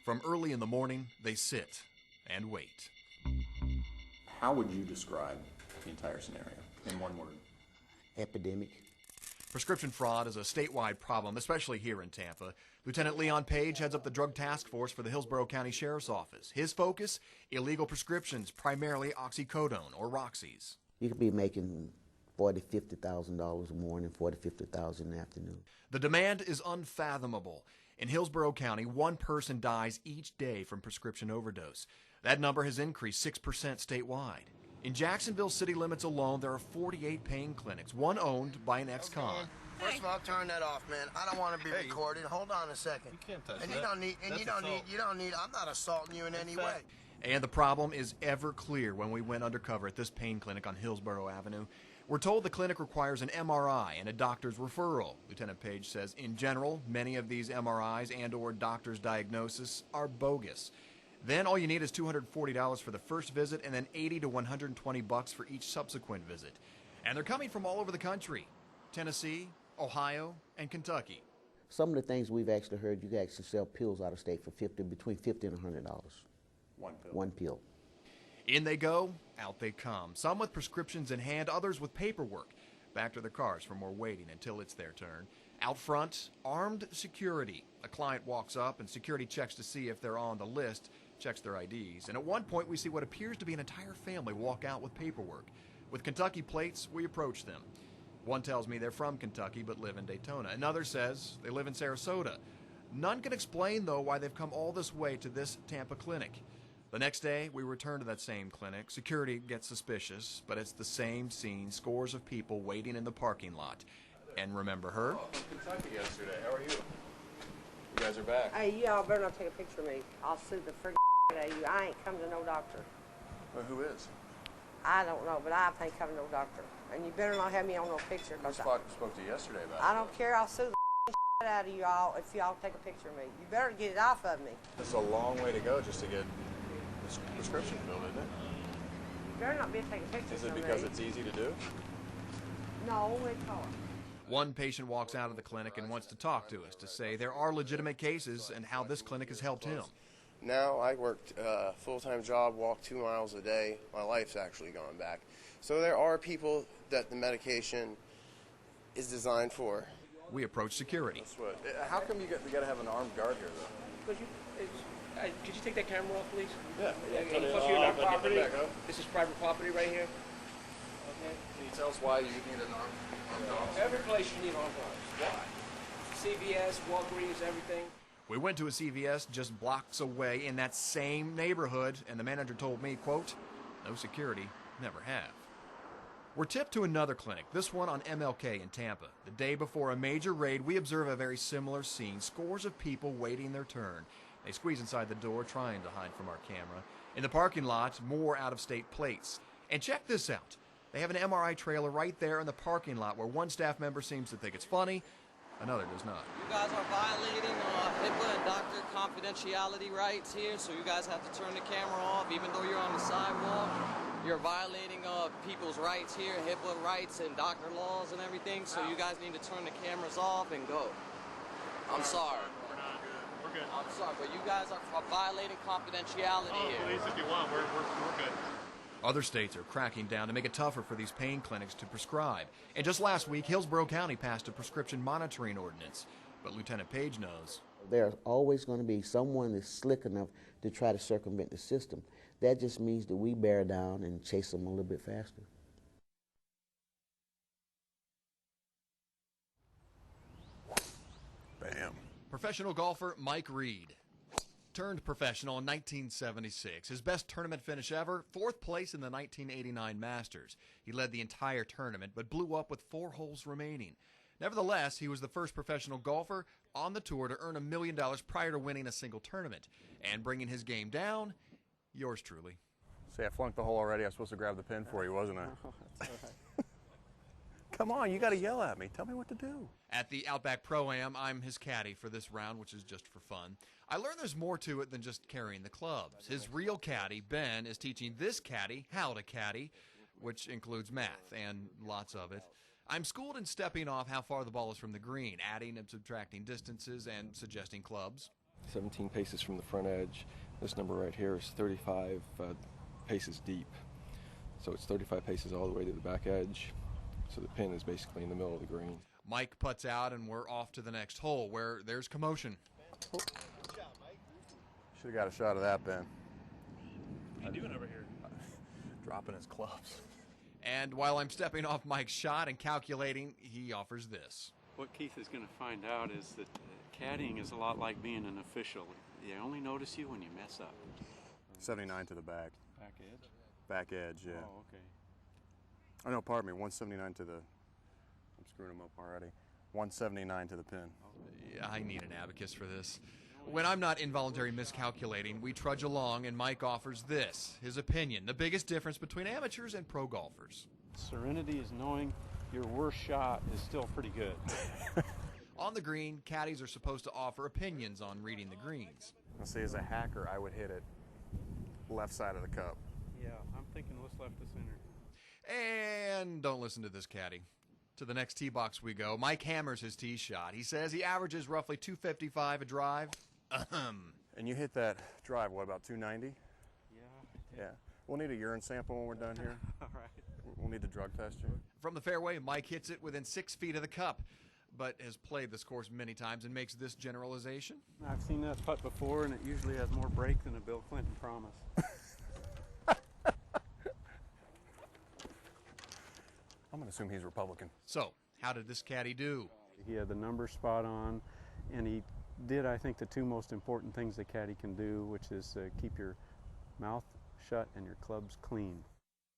From early in the morning, they sit and wait. How would you describe the entire scenario in one word? Epidemic. Prescription fraud is a statewide problem, especially here in Tampa. Lieutenant Leon Page heads up the drug task force for the Hillsborough County Sheriff's Office. His focus, illegal prescriptions, primarily oxycodone or Roxy's. You could be making $40,000, $50,000 a morning, $40,000, $50,000 in the afternoon. The demand is unfathomable. In Hillsborough County, one person dies each day from prescription overdose. That number has increased 6% statewide. In Jacksonville city limits alone, there are 48 pain clinics, one owned by an ex-con. First of all, turn that off, man. I don't want to be recorded. Hold on a second. You can't touch and that. you don't need. I'm not assaulting you in any way. And the problem is ever clear when we went undercover at this pain clinic on Hillsborough Avenue. We're told the clinic requires an MRI and a doctor's referral. Lieutenant Page says, in general, many of these MRIs and or doctor's diagnosis are bogus. Then all you need is $240 for the first visit and then $80 to $120 for each subsequent visit. And they're coming from all over the country: Tennessee, Ohio, and Kentucky. Some of the things we've actually heard, you can actually sell pills out of state for between $50 and $100. One pill. One pill. In they go, out they come. Some with prescriptions in hand, others with paperwork. Back to their cars for more waiting until it's their turn. Out front, armed security. A client walks up and security checks to see if they're on the list, checks their IDs. And at one point we see what appears to be an entire family walk out with paperwork. With Kentucky plates, we approach them. One tells me they're from Kentucky but live in Daytona. Another says they live in Sarasota. None can explain, though, why they've come all this way to this Tampa clinic. The next day, we return to that same clinic. Security gets suspicious, but it's the same scene, scores of people waiting in the parking lot. And remember her? Oh, from Kentucky yesterday. How are you? You guys are back. Hey, y'all better not take a picture of me. I'll sue the friggin' out of you. I ain't come to no doctor. Well, who is? I don't know, but I ain't come to no doctor. And you better not have me on no picture. I spoke to you yesterday about it. I don't care. I'll sue the out of you all if y'all take a picture of me. You better get it off of me. It's a long way to go just to get this prescription filled, isn't it? You better not be taking pictures Is it of me. because it's easy to do? No, it's hard. One patient walks out of the clinic and wants to talk to us to say there are legitimate cases and how this clinic has helped him. Now I worked a full-time job, walk 2 miles a day. My life's actually gone back. So there are people that the medication is designed for. We approach security. How come you got to have an armed guard here, though? Could you take that camera off, please? Yeah. Plus you're on property. This is private property right here. Okay. Can you tell us why you need an armed officer? Every place you need armed guards. Why? CVS, Walgreens, everything. We went to a CVS just blocks away in that same neighborhood, and the manager told me, quote, no security, never have. We're tipped to another clinic, this one on MLK in Tampa. The day before a major raid, we observe a very similar scene, scores of people waiting their turn. They squeeze inside the door, trying to hide from our camera. In the parking lot, more out-of-state plates. And check this out. They have an MRI trailer right there in the parking lot where one staff member seems to think it's funny, another does not. You guys are violating HIPAA and doctor confidentiality rights here, so you guys have to turn the camera off even though you're on the sidewalk. You're violating people's rights here, HIPAA rights and doctor laws and everything, so you guys need to turn the cameras off and go. I'm sorry. We're not good. We're good. I'm sorry, but you guys are violating confidentiality here. Please, if you want, we're good. Other states are cracking down to make it tougher for these pain clinics to prescribe. And just last week, Hillsborough County passed a prescription monitoring ordinance. But Lieutenant Page knows. There's always going to be someone that's slick enough to try to circumvent the system. That just means that we bear down and chase them a little bit faster. Bam. Professional golfer Mike Reed turned professional in 1976. His best tournament finish ever, 4th place in the 1989 Masters. He led the entire tournament but blew up with 4 holes remaining. Nevertheless, he was the first professional golfer on the tour to earn $1 million prior to winning a single tournament. And bringing his game down, yours truly. See, I flunked the hole already. I was supposed to grab the pin for you, wasn't I? Come on, you got to yell at me. Tell me what to do. At the Outback Pro-Am, I'm his caddy for this round, which is just for fun. I learned there's more to it than just carrying the clubs. His real caddy, Ben, is teaching this caddy how to caddy, which includes math and lots of it. I'm schooled in stepping off how far the ball is from the green, adding and subtracting distances, and suggesting clubs. 17 paces from the front edge. This number right here is 35 paces deep. So it's 35 paces all the way to the back edge. So the pin is basically in the middle of the green. Mike putts out and we're off to the next hole where there's commotion. Should have got a shot of that, Ben. What are you doing over here? Dropping his clubs. And while I'm stepping off Mike's shot and calculating, he offers this. What Keith is going to find out is that caddying is a lot like being an official. They only notice you when you mess up. 79 to the back. Back edge? Back edge, yeah. Oh, okay. Oh, no, pardon me. 179 to the... I'm screwing him up already. 179 to the pin. Yeah, I need an abacus for this. When I'm not involuntary miscalculating, we trudge along and Mike offers this, his opinion, the biggest difference between amateurs and pro golfers. Serenity is knowing your worst shot is still pretty good. On the green, caddies are supposed to offer opinions on reading the greens. Let's see, as a hacker, I would hit it left side of the cup. Yeah, I'm thinking let's left to center. And don't listen to this caddy. To the next tee box we go. Mike hammers his tee shot. He says he averages roughly 255 a drive. And you hit that drive, what, about 290? Yeah. Yeah. We'll need a urine sample when we're done here. All right. We'll need to drug test you. From the fairway, Mike hits it within 6 feet of the cup, but has played this course many times and makes this generalization. I've seen that putt before, and it usually has more break than a Bill Clinton promise. I'm going to assume he's Republican. So, how did this caddy do? He had the number spot on, and he did, I think, the two most important things a caddy can do, which is keep your mouth shut and your clubs clean.